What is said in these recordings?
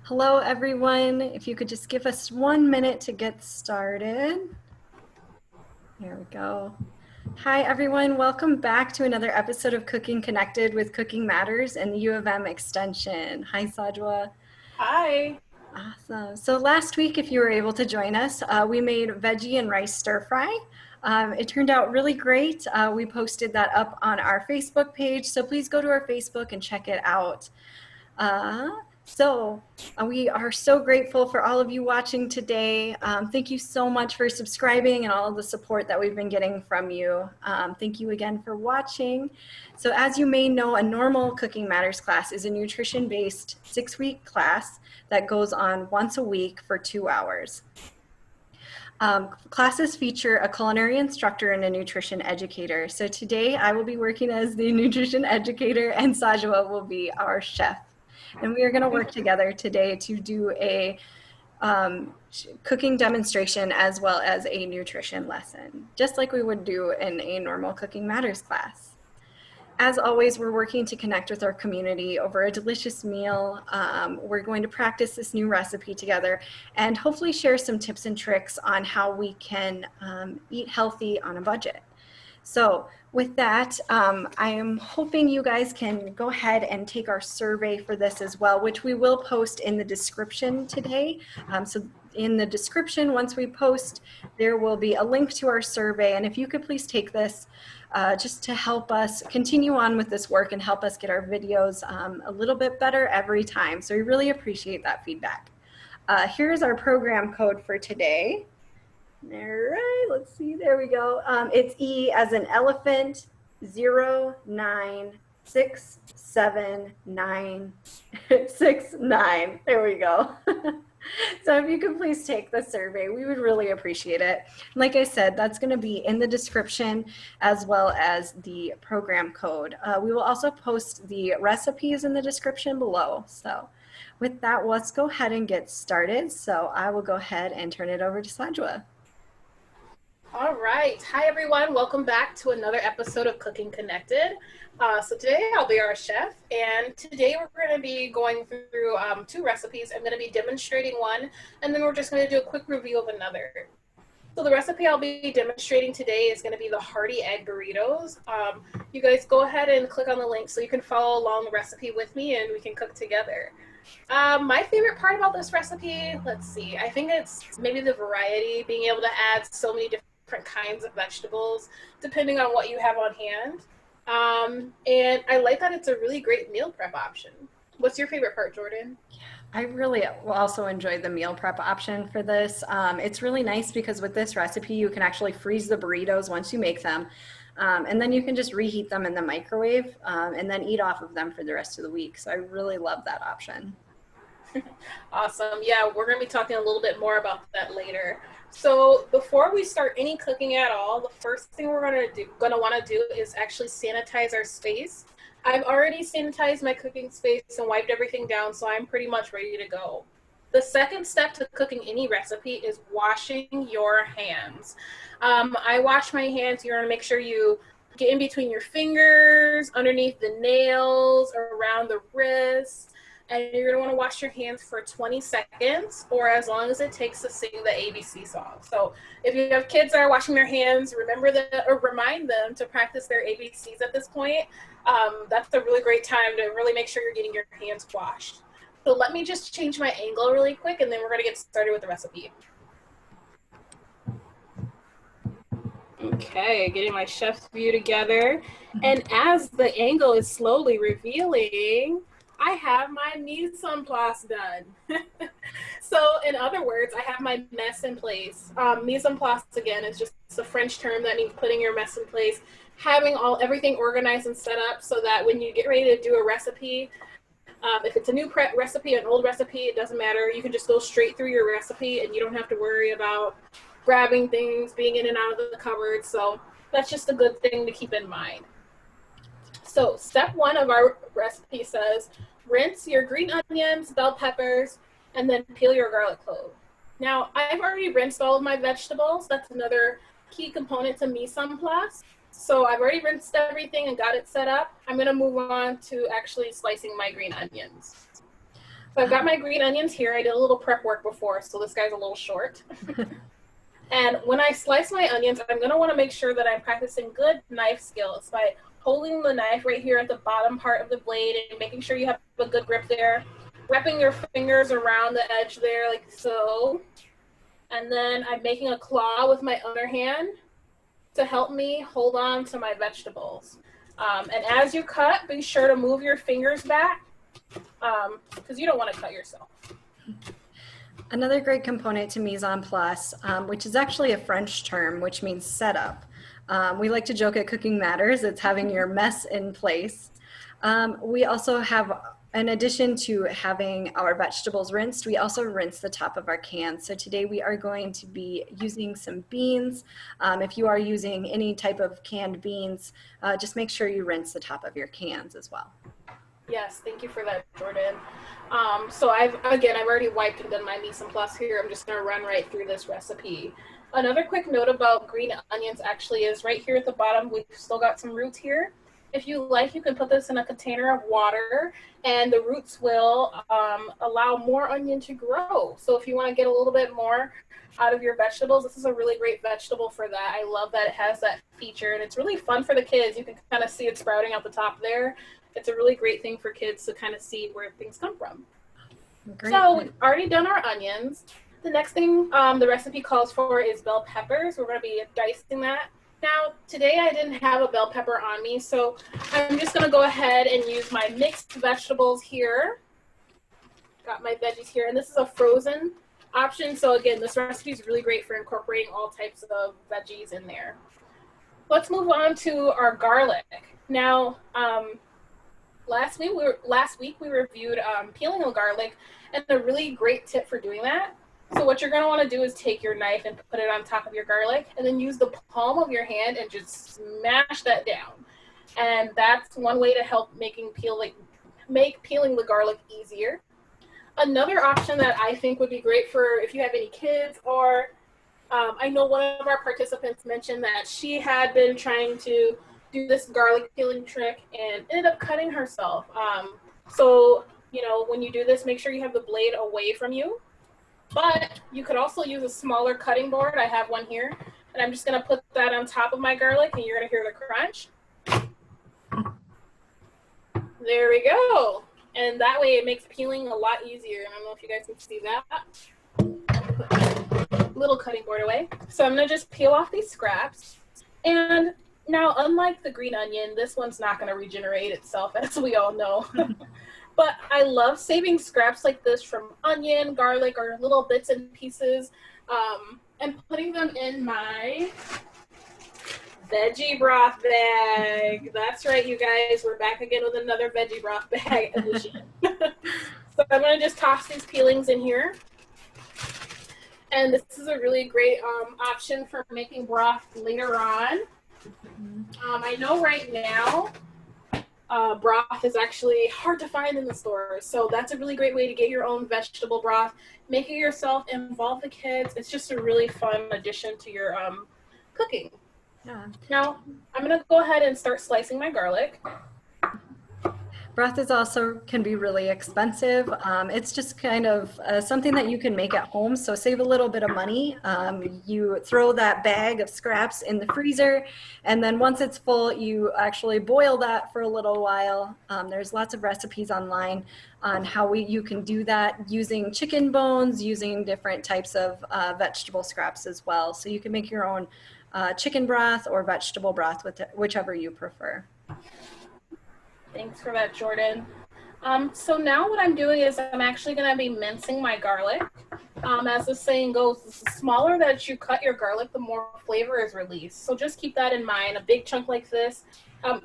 Hello, everyone. If you could just give us 1 minute to get started. There we go. Hi, everyone. Welcome back to another episode of Cooking Connected with Cooking Matters and the U of M Extension. Hi, Sajwa. Hi. Awesome. So last week, if you were able to join us, we made veggie and rice stir fry. It turned out really great. We posted that up on our Facebook page, so please go to our Facebook and check it out. We are so grateful for all of you watching today. Thank you so much for subscribing and all of the support that we've been getting from you. Thank you again for watching. So as you may know, a normal Cooking Matters class is a nutrition-based 6-week class that goes on once a week for 2 hours. Classes feature a culinary instructor and a nutrition educator. So today I will be working as the nutrition educator and Sajwa will be our chef. And we are going to work together today to do a cooking demonstration as well as a nutrition lesson, just like we would do in a normal Cooking Matters class. As always, we're working to connect with our community over a delicious meal. We're going to practice this new recipe together and hopefully share some tips and tricks on how we can eat healthy on a budget. So with that, I am hoping you guys can go ahead and take our survey for this as well, which we will post in the description today. So in the description, once we post, there will be a link to our survey. And if you could please take this just to help us continue on with this work and help us get our videos a little bit better every time. So we really appreciate that feedback. Here's our program code for today. All right, let's see, there we go. It's E as in elephant, 0967969. There we go. So if you could please take the survey, we would really appreciate it. Like I said, that's going to be in the description as well as the program code. We will also post the recipes in the description below. So with that, let's go ahead and get started. So I will go ahead and turn it over to Sajwa. All right. Hi, everyone. Welcome back to another episode of Cooking Connected. So today I'll be our chef, and today we're going to be going through 2 recipes. I'm going to be demonstrating one, and then we're just going to do a quick review of another. So the recipe I'll be demonstrating today is going to be the hearty egg burritos. You guys go ahead and click on the link so you can follow along the recipe with me and we can cook together. My favorite part about this recipe, let's see, I think it's maybe the variety, being able to add so many different kinds of vegetables depending on what you have on hand. And I like that it's a really great meal prep option. What's your favorite part, Jordan? I really also enjoyed the meal prep option for this. It's really nice because with this recipe, you can actually freeze the burritos once you make them. And then you can just reheat them in the microwave and then eat off of them for the rest of the week. So I really love that option. Awesome. Yeah, we're going to be talking a little bit more about that later. So before we start any cooking at all, the first thing we're going to want to do is actually sanitize our space. I've already sanitized my cooking space and wiped everything down, so I'm pretty much ready to go. The second step to cooking any recipe is washing your hands. I wash my hands. You're going to make sure you get in between your fingers, underneath the nails, around the wrists. And you're going to want to wash your hands for 20 seconds or as long as it takes to sing the ABC song. So if you have kids that are washing their hands, remind them to practice their ABCs at this point. That's a really great time to really make sure you're getting your hands washed. So let me just change my angle really quick and then we're going to get started with the recipe. Okay, getting my chef's view together. And as the angle is slowly revealing, I have my mise en place done. So in other words, I have my mess in place. Mise en place, again, is just a French term that means putting your mess in place, having everything organized and set up so that when you get ready to do a recipe, if it's a new recipe, an old recipe, it doesn't matter. You can just go straight through your recipe and you don't have to worry about grabbing things, being in and out of the cupboard. So that's just a good thing to keep in mind. So step 1 of our recipe says, rinse your green onions, bell peppers, and then peel your garlic clove. Now, I've already rinsed all of my vegetables. That's another key component to mise en place. So I've already rinsed everything and got it set up. I'm going to move on to actually slicing my green onions. So I've got my green onions here. I did a little prep work before, so this guy's a little short. And when I slice my onions, I'm going to want to make sure that I'm practicing good knife skills by holding the knife right here at the bottom part of the blade and making sure you have a good grip there. Wrapping your fingers around the edge there like so. And then I'm making a claw with my other hand to help me hold on to my vegetables. And as you cut, be sure to move your fingers back because you don't want to cut yourself. Another great component to mise en place, which is actually a French term, which means setup. We like to joke at Cooking Matters, it's having your mess in place. We also have, in addition to having our vegetables rinsed, we also rinse the top of our cans. So today we are going to be using some beans. If you are using any type of canned beans, just make sure you rinse the top of your cans as well. Yes, thank you for that, Jordan. So I've already wiped and done my mise en place here. I'm just going to run right through this recipe. Another quick note about green onions actually is right here at the bottom, we've still got some roots here. If you like, you can put this in a container of water and the roots will allow more onion to grow. So if you want to get a little bit more out of your vegetables, this is a really great vegetable for that. I love that it has that feature and it's really fun for the kids. You can kind of see it sprouting out the top there. It's a really great thing for kids to kind of see where things come from. Great. So we've already done our onions. The next thing the recipe calls for is bell peppers. We're going to be dicing that. Now, today I didn't have a bell pepper on me, so I'm just going to go ahead and use my mixed vegetables here. Got my veggies here, and this is a frozen option. So again, this recipe is really great for incorporating all types of veggies in there. Let's move on to our garlic. Now, last week we reviewed peeling the garlic, and a really great tip for doing that. So what you're going to want to do is take your knife and put it on top of your garlic and then use the palm of your hand and just smash that down. And that's one way to help make peeling the garlic easier. Another option that I think would be great for if you have any kids, or I know one of our participants mentioned that she had been trying to do this garlic peeling trick and ended up cutting herself. So, you know, when you do this, make sure you have the blade away from you. But you could also use a smaller cutting board. I have one here. And I'm just going to put that on top of my garlic, and you're going to hear the crunch. There we go. And that way it makes peeling a lot easier. I don't know if you guys can see that. Put little cutting board away. So I'm going to just peel off these scraps. And now, unlike the green onion, this one's not going to regenerate itself, as we all know. But I love saving scraps like this from onion, garlic, or little bits and pieces, and putting them in my veggie broth bag. That's right, you guys. We're back again with another veggie broth bag edition. So I'm going to just toss these peelings in here. And this is a really great option for making broth later on. I know right now, broth is actually hard to find in the stores, so that's a really great way to get your own vegetable broth. Make it yourself, involve the kids. It's just a really fun addition to your cooking. Yeah. Now, I'm going to go ahead and start slicing my garlic. Broth is also can be really expensive. It's just kind of something that you can make at home, so save a little bit of money. You throw that bag of scraps in the freezer, and then once it's full, you actually boil that for a little while. There's lots of recipes online on how you can do that using chicken bones, using different types of vegetable scraps as well. So you can make your own chicken broth or vegetable broth, with whichever you prefer. Thanks for that, Jordan. So now what I'm doing is I'm actually going to be mincing my garlic. As the saying goes, the smaller that you cut your garlic, the more flavor is released. So just keep that in mind. A big chunk like this,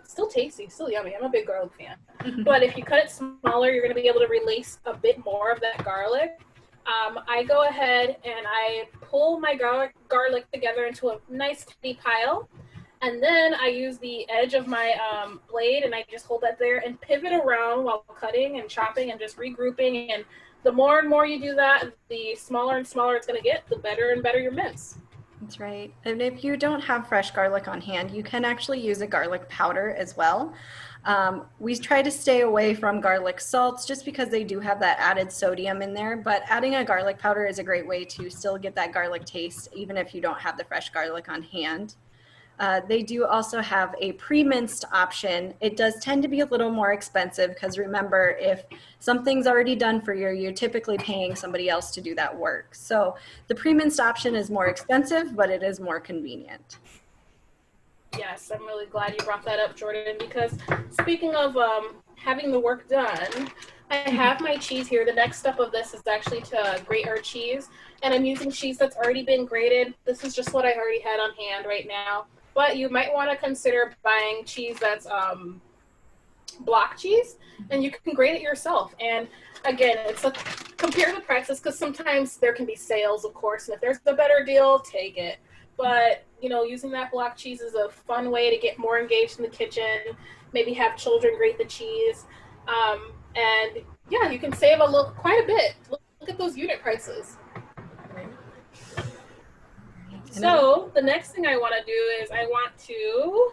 still tasty, still yummy. I'm a big garlic fan. But if you cut it smaller, you're going to be able to release a bit more of that garlic. I go ahead and I pull my garlic together into a nice tiny pile. And then I use the edge of my blade and I just hold that there and pivot around while cutting and chopping and just regrouping. And the more and more you do that, the smaller and smaller it's going to get, the better and better your mince. That's right. And if you don't have fresh garlic on hand, you can actually use a garlic powder as well. We try to stay away from garlic salts just because they do have that added sodium in there, but adding a garlic powder is a great way to still get that garlic taste, even if you don't have the fresh garlic on hand. They do also have a pre-minced option. It does tend to be a little more expensive because remember, if something's already done for you, you're typically paying somebody else to do that work. So the pre-minced option is more expensive, but it is more convenient. Yes, I'm really glad you brought that up, Jordan, because speaking of having the work done, I have my cheese here. The next step of this is actually to grate our cheese, and I'm using cheese that's already been grated. This is just what I already had on hand right now. But you might want to consider buying cheese that's block cheese, and you can grate it yourself. And again, it's a compare the prices because sometimes there can be sales, of course, and if there's a better deal, take it. But you know, using that block cheese is a fun way to get more engaged in the kitchen. Maybe have children grate the cheese, and yeah, you can save quite a bit. Look at those unit prices. So the next thing I want to do is I want to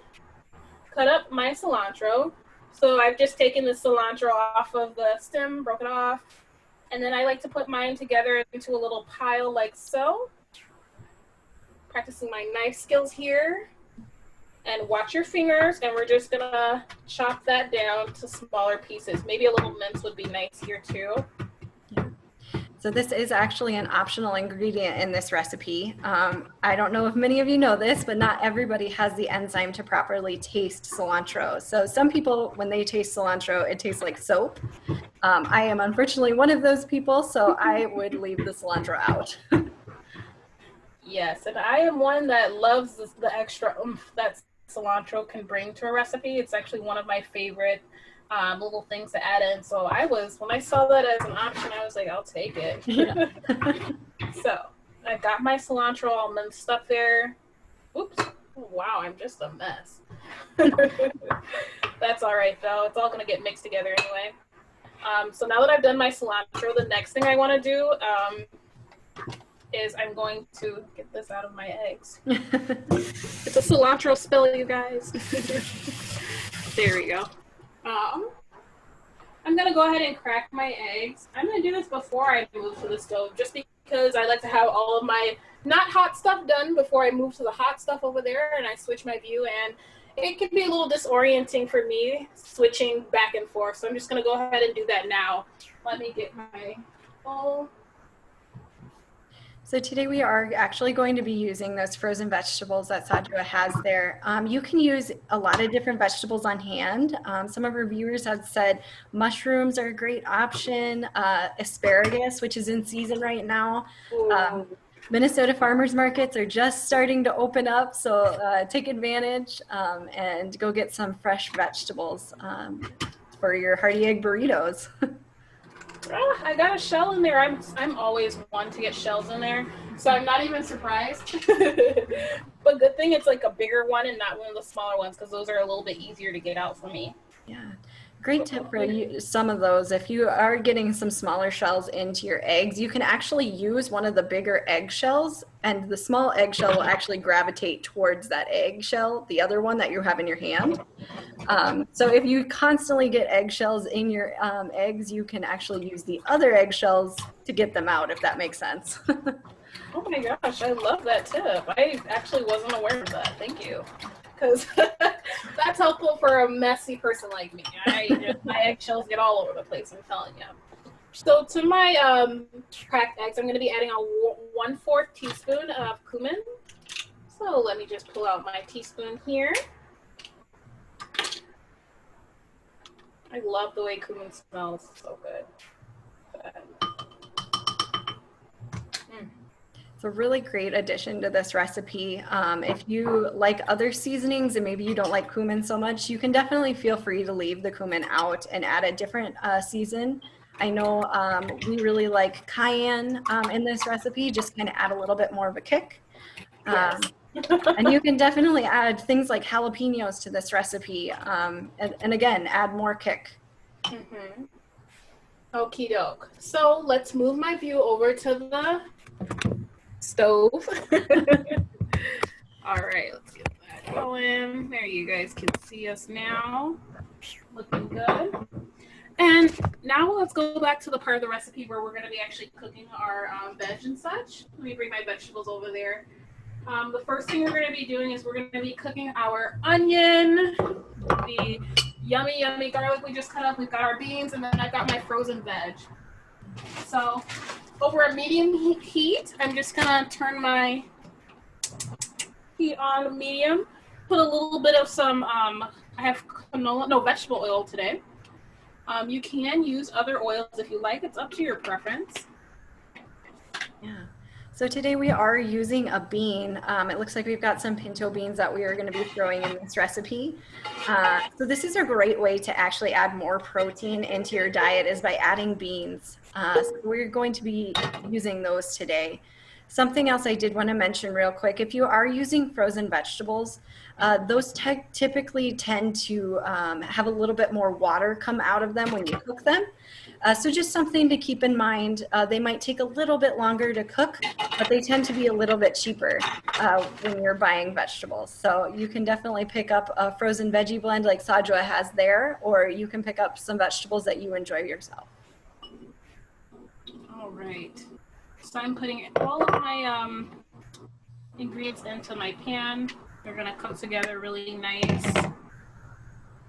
cut up my cilantro. So I've just taken the cilantro off of the stem, broken off, and then I like to put mine together into a little pile like so. Practicing my knife skills here. And watch your fingers, and we're just gonna chop that down to smaller pieces. Maybe a little mince would be nice here too. So this is actually an optional ingredient in this recipe. I don't know if many of you know this, but not everybody has the enzyme to properly taste cilantro. So some people, when they taste cilantro, it tastes like soap. I am unfortunately one of those people, so I would leave the cilantro out. Yes, and I am one that loves the extra oomph that cilantro can bring to a recipe. It's actually one of my favorite little things to add in. So when I saw that as an option, I was like, I'll take it. Yeah. So I got my cilantro all minced up there. Oops. Wow, I'm just a mess. That's all right, though. It's all going to get mixed together anyway. So now that I've done my cilantro, the next thing I want to do is I'm going to get this out of my eggs. It's a cilantro spill, you guys. There we go. I'm going to go ahead and crack my eggs. I'm going to do this before I move to the stove, just because I like to have all of my not hot stuff done before I move to the hot stuff over there and I switch my view, and it can be a little disorienting for me switching back and forth. So I'm just going to go ahead and do that now. Let me get my bowl. So today we are actually going to be using those frozen vegetables that Sajua has there. You can use a lot of different vegetables on hand. Some of our viewers have said mushrooms are a great option, asparagus, which is in season right now. Minnesota farmers markets are just starting to open up, so take advantage and go get some fresh vegetables for your hearty egg burritos. I got a shell in there. I'm always one to get shells in there, so I'm not even surprised. But good thing it's like a bigger one and not one of the smaller ones, because those are a little bit easier to get out for me. Yeah. Great tip for you, some of those. If you are getting some smaller shells into your eggs, you can actually use one of the bigger eggshells, and the small eggshell will actually gravitate towards that eggshell, the other one that you have in your hand. So if you constantly get eggshells in your eggs, you can actually use the other eggshells to get them out, if that makes sense. Oh my gosh, I love that tip. I actually wasn't aware of that. Thank you. Because that's helpful for a messy person like me. My eggshells get all over the place, I'm telling you. So to my cracked eggs, I'm going to be adding a 1/4 teaspoon of cumin. So let me just pull out my teaspoon here. I love the way cumin smells. So good. It's a really great addition to this recipe. If you like other seasonings and maybe you don't like cumin so much, you can definitely feel free to leave the cumin out and add a different season. I know we really like cayenne in this recipe, just kind of add a little bit more of a kick. Yes. And you can definitely add things like jalapenos to this recipe. And again, add more kick. Mm-hmm. Okie doke. So let's move my view over to the stove. All right, let's get that going. There, you guys can see us now. Looking good. And now let's go back to the part of the recipe where we're going to be actually cooking our veg and such. Let me bring my vegetables over there. The first thing we're going to be doing is we're going to be cooking our onion, the yummy, yummy garlic we just cut up. We've got our beans, and then I've got my frozen veg. So over a medium heat, I'm just going to turn my heat on medium. Put a little bit of some, I have vegetable oil today. You can use other oils if you like. It's up to your preference. Yeah. So today we are using a bean. It looks like we've got some pinto beans that we are going to be throwing in this recipe. So this is a great way to actually add more protein into your diet is by adding beans. So we're going to be using those today. Something else I did want to mention real quick, if you are using frozen vegetables, those typically tend to have a little bit more water come out of them when you cook them. So just something to keep in mind. They might take a little bit longer to cook, but they tend to be a little bit cheaper when you're buying vegetables. So you can definitely pick up a frozen veggie blend like Sajwa has there, or you can pick up some vegetables that you enjoy yourself. All right. So I'm putting all of my ingredients into my pan. They're going to cook together really nice.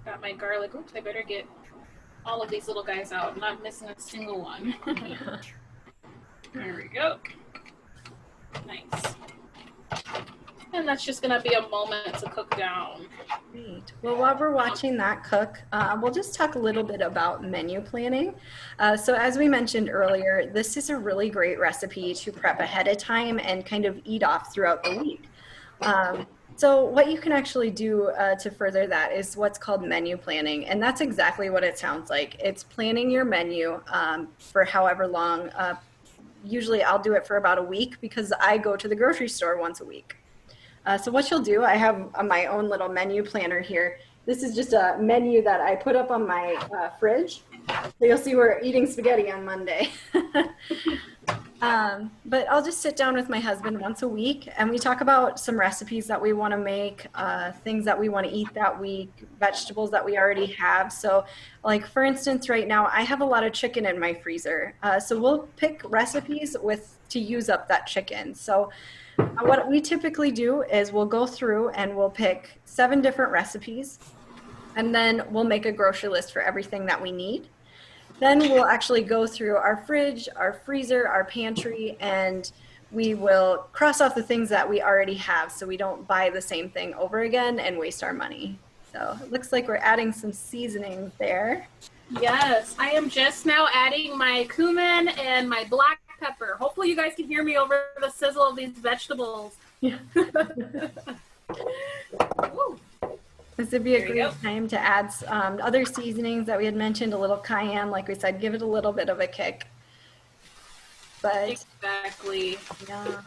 Got my garlic. Oops, I better get all of these little guys out. I'm not missing a single one. There we go. Nice. And that's just going to be a moment to cook down. Great. Well, while we're watching that cook, we'll just talk a little bit about menu planning. So as we mentioned earlier, this is a really great recipe to prep ahead of time and kind of eat off throughout the week. So what you can actually do to further that is what's called menu planning, and that's exactly what it sounds like. It's planning your menu for however long. Usually I'll do it for about a week because I go to the grocery store once a week. So what you'll do, I have my own little menu planner here. This is just a menu that I put up on my fridge. So you'll see we're eating spaghetti on Monday. But I'll just sit down with my husband once a week and we talk about some recipes that we want to make, things that we want to eat that week, vegetables that we already have. So like for instance, right now I have a lot of chicken in my freezer. So we'll pick recipes to use up that chicken. So what we typically do is we'll go through and we'll pick 7 different recipes and then we'll make a grocery list for everything that we need. Then we'll actually go through our fridge, our freezer, our pantry, and we will cross off the things that we already have so we don't buy the same thing over again and waste our money. So it looks like we're adding some seasonings there. Yes, I am just now adding my cumin and my black pepper. Hopefully you guys can hear me over the sizzle of these vegetables. Yeah. This would be a great time to add other seasonings that we had mentioned, a little cayenne, like we said, give it a little bit of a kick. But exactly. Yeah.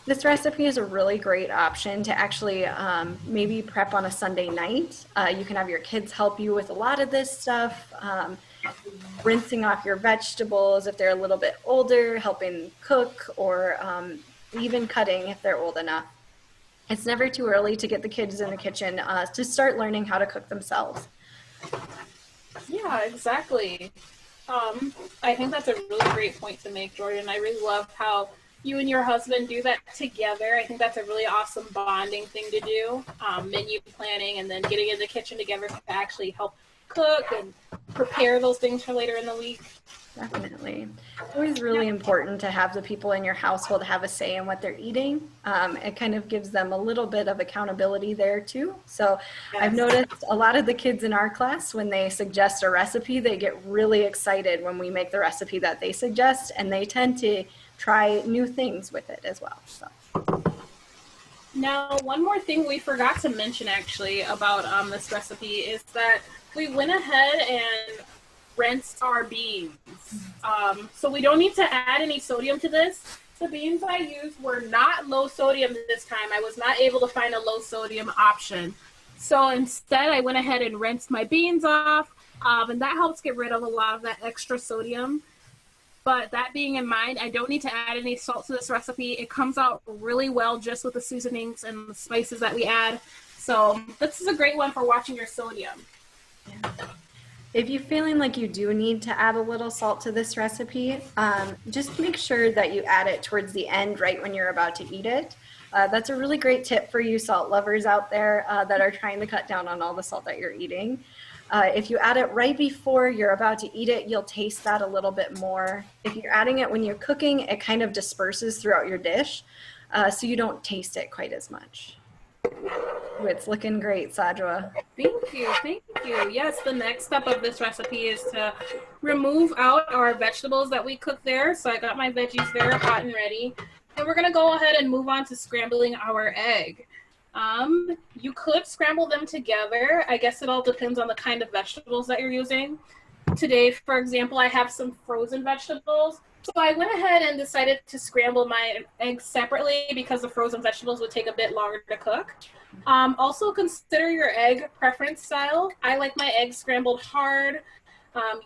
This recipe is a really great option to actually maybe prep on a Sunday night. You can have your kids help you with a lot of this stuff, rinsing off your vegetables if they're a little bit older, helping cook, or even cutting if they're old enough. It's never too early to get the kids in the kitchen to start learning how to cook themselves. Yeah, exactly. I think that's a really great point to make, Jordan. I really love how you and your husband do that together. I think that's a really awesome bonding thing to do, menu planning and then getting in the kitchen together to actually help cook and prepare those things for later in the week. Definitely. It's always really important to have the people in your household have a say in what they're eating. It kind of gives them a little bit of accountability there too. So yes. I've noticed a lot of the kids in our class, when they suggest a recipe, they get really excited when we make the recipe that they suggest, and they tend to try new things with it as well. So. Now, one more thing we forgot to mention actually about this recipe is that we went ahead and rinsed our beans. So we don't need to add any sodium to this. The beans I used were not low sodium this time. I was not able to find a low sodium option. So instead I went ahead and rinsed my beans off, and that helps get rid of a lot of that extra sodium. But that being in mind, I don't need to add any salt to this recipe. It comes out really well just with the seasonings and the spices that we add. So this is a great one for watching your sodium. If you're feeling like you do need to add a little salt to this recipe, just make sure that you add it towards the end, right when you're about to eat it. That's a really great tip for you salt lovers out there that are trying to cut down on all the salt that you're eating. If you add it right before you're about to eat it, you'll taste that a little bit more. If you're adding it when you're cooking, it kind of disperses throughout your dish, so you don't taste it quite as much. Ooh, it's looking great, Sajwa. Thank you, thank you. Yes, the next step of this recipe is to remove out our vegetables that we cooked there. So I got my veggies there hot and ready. And we're gonna go ahead and move on to scrambling our egg. You could scramble them together. I guess it all depends on the kind of vegetables that you're using. Today, for example, I have some frozen vegetables. So I went ahead and decided to scramble my eggs separately because the frozen vegetables would take a bit longer to cook. Also consider your egg preference style. I like my eggs scrambled hard.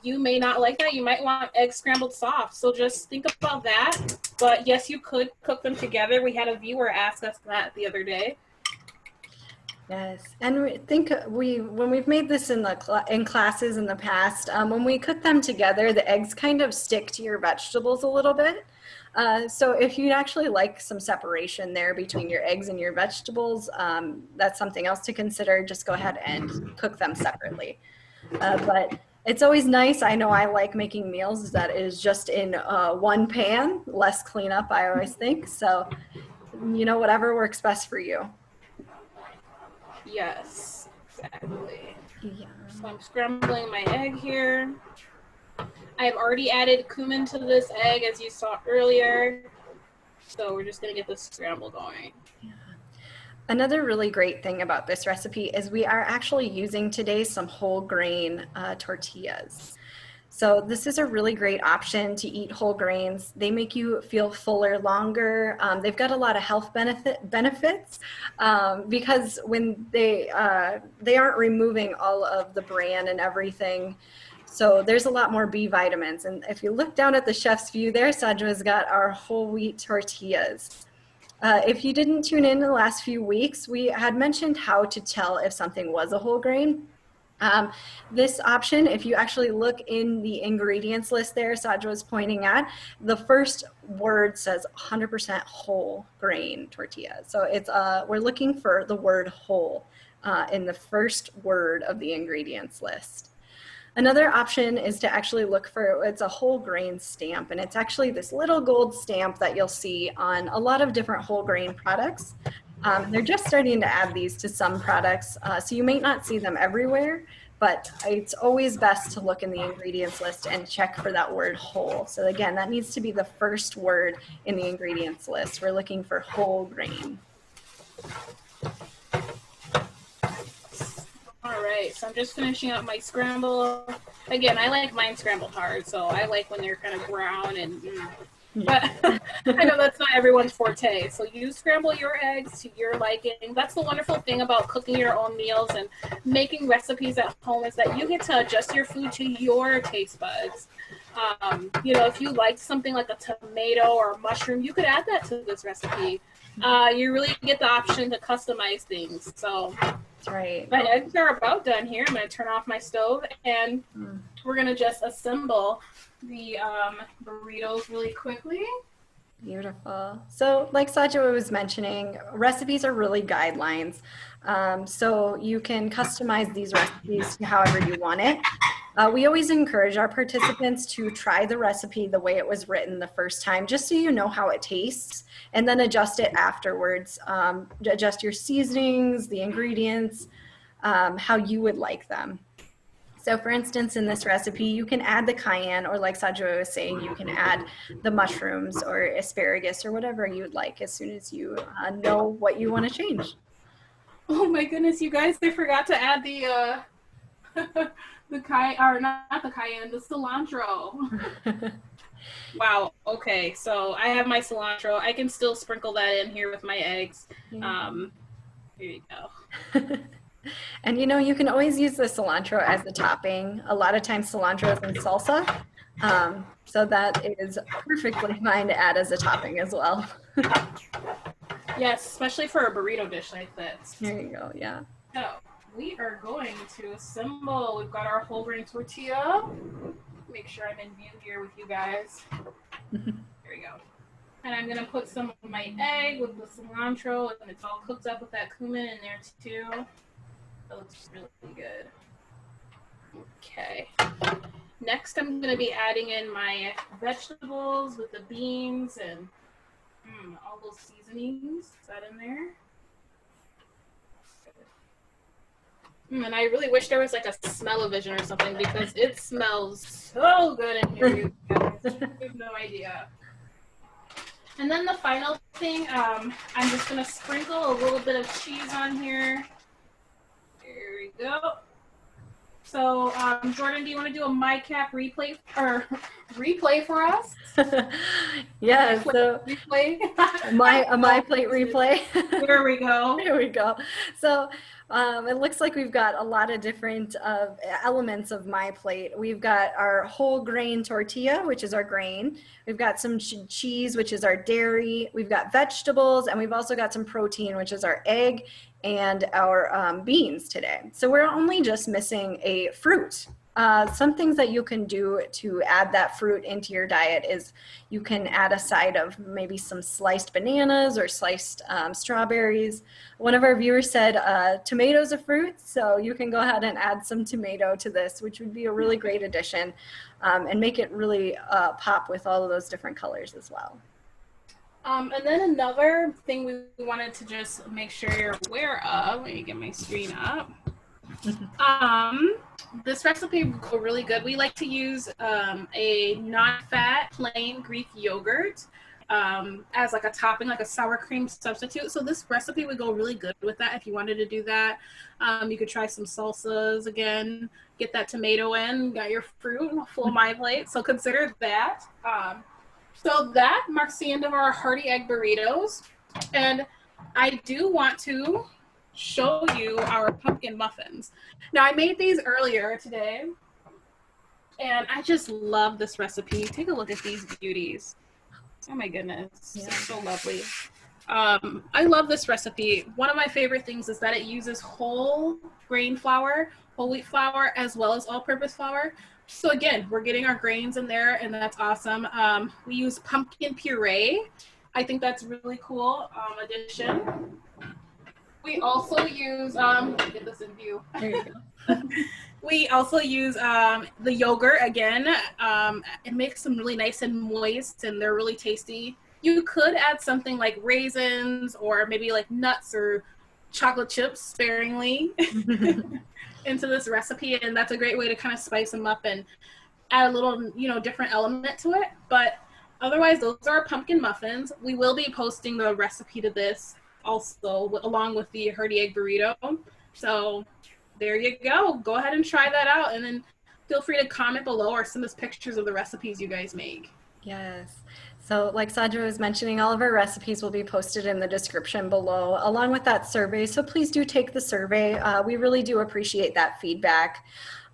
You may not like that. You might want eggs scrambled soft. So just think about that. But yes, you could cook them together. We had a viewer ask us that the other day. Yes, and when we've made this in in classes in the past, when we cook them together, the eggs kind of stick to your vegetables a little bit. So if you'd actually like some separation there between your eggs and your vegetables, that's something else to consider. Just go ahead and cook them separately. But it's always nice. I know I like making meals that is just in one pan, less cleanup, I always think. So, whatever works best for you. Yes, exactly. Yeah. So I'm scrambling my egg here. I've already added cumin to this egg, as you saw earlier. So we're just gonna get this scramble going. Yeah. Another really great thing about this recipe is we are actually using today some whole grain tortillas. So this is a really great option to eat whole grains. They make you feel fuller longer. They've got a lot of health benefits because when they aren't removing all of the bran and everything. So there's a lot more B vitamins. And if you look down at the chef's view there, Sajwa's got our whole wheat tortillas. If you didn't tune in the last few weeks, we had mentioned how to tell if something was a whole grain. This option, if you actually look in the ingredients list there, Sajwa was pointing at, the first word says 100% whole grain tortilla. So it's we're looking for the word whole in the first word of the ingredients list. Another option is to actually look for, it's a whole grain stamp, and it's actually this little gold stamp that you'll see on a lot of different whole grain products. They're just starting to add these to some products, so you may not see them everywhere, but it's always best to look in the ingredients list and check for that word whole. So again, that needs to be the first word in the ingredients list. We're looking for whole grain. All right, so I'm just finishing up my scramble. Again, I like mine scrambled hard, so I like when they're kind of brown and but I know that's not everyone's forte. So you scramble your eggs to your liking. That's the wonderful thing about cooking your own meals and making recipes at home is that you get to adjust your food to your taste buds. If you like something like a tomato or a mushroom, you could add that to this recipe. You really get the option to customize things. So that's right. My eggs are about done here. I'm going to turn off my stove and we're going to just assemble the burritos really quickly. Beautiful. So like Sajwa was mentioning, recipes are really guidelines. So you can customize these recipes to however you want it. We always encourage our participants to try the recipe the way it was written the first time, just so you know how it tastes, and then adjust it afterwards. Adjust your seasonings, the ingredients, how you would like them. So for instance, in this recipe, you can add the cayenne, or like Sajwa was saying, you can add the mushrooms or asparagus or whatever you'd like as soon as you know what you want to change. Oh my goodness, you guys, I forgot to add the the cayenne, or not the cayenne, the cilantro. Wow, okay, so I have my cilantro. I can still sprinkle that in here with my eggs. Here you go. And you can always use the cilantro as the topping. A lot of times cilantro is in salsa, so that is perfectly fine to add as a topping as well. Yes, especially for a burrito dish like this. There you go, yeah. So we are going to assemble. We've got our whole grain tortilla. Make sure I'm in view here with you guys. There we go. And I'm going to put some of my egg with the cilantro, and it's all cooked up with that cumin in there too. That looks really good. Okay. Next, I'm going to be adding in my vegetables with the beans and all those seasonings. Is that in there? And I really wish there was like a smell-o-vision or something because it smells so good in here, you guys. You have no idea. And then the final thing, I'm just going to sprinkle a little bit of cheese on here. There we go. So, Jordan, do you want to do a MyCap replay for us? Yeah, so replay. my plate replay. There we go. There we go. So it looks like we've got a lot of different elements of my plate. We've got our whole grain tortilla, which is our grain. We've got some cheese, which is our dairy. We've got vegetables, and we've also got some protein, which is our egg and our beans today. So we're only just missing a fruit. Some things that you can do to add that fruit into your diet is you can add a side of maybe some sliced bananas or sliced strawberries. One of our viewers said tomatoes a fruit, so you can go ahead and add some tomato to this, which would be a really great addition and make it really pop with all of those different colors as well. And then another thing we wanted to just make sure you're aware of, let me get my screen up. This recipe would go really good. We like to use a non-fat plain Greek yogurt as like a topping, like a sour cream substitute. So this recipe would go really good with that if you wanted to do that. You could try some salsas again, get that tomato in, got your fruit, full my plate. So consider that. So that marks the end of our hearty egg burritos. And I do want to show you our pumpkin muffins. Now I made these earlier today and I just love this recipe. Take a look at these beauties. Oh my goodness, yeah. It's so lovely. I love this recipe. One of my favorite things is that it uses whole grain flour, whole wheat flour, as well as all-purpose flour. So again, we're getting our grains in there and that's awesome. We use pumpkin puree. I think that's really cool addition. We also use, get this in view. There you go. We also use the yogurt again. It makes them really nice and moist and they're really tasty. You could add something like raisins or maybe like nuts or chocolate chips sparingly into this recipe. And that's a great way to kind of spice them up and add a little, different element to it. But otherwise, those are our pumpkin muffins. We will be posting the recipe to this also along with the hearty egg burrito. So there you go. Go ahead and try that out and then feel free to comment below or send us pictures of the recipes you guys make. Yes. So like Sandra was mentioning, all of our recipes will be posted in the description below along with that survey. So please do take the survey. We really do appreciate that feedback.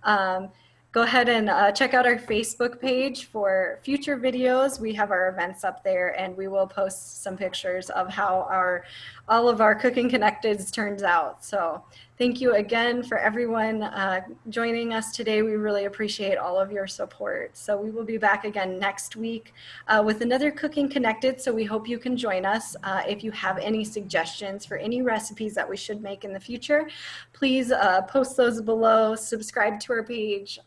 Go ahead and check out our Facebook page for future videos. We have our events up there and we will post some pictures of how all of our Cooking Connecteds turns out. So thank you again for everyone joining us today. We really appreciate all of your support. So we will be back again next week with another Cooking Connected. So we hope you can join us. If you have any suggestions for any recipes that we should make in the future, please post those below, subscribe to our page,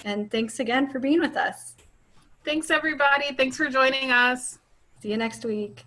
and thanks again for being with us. Thanks everybody. Thanks for joining us. See you next week.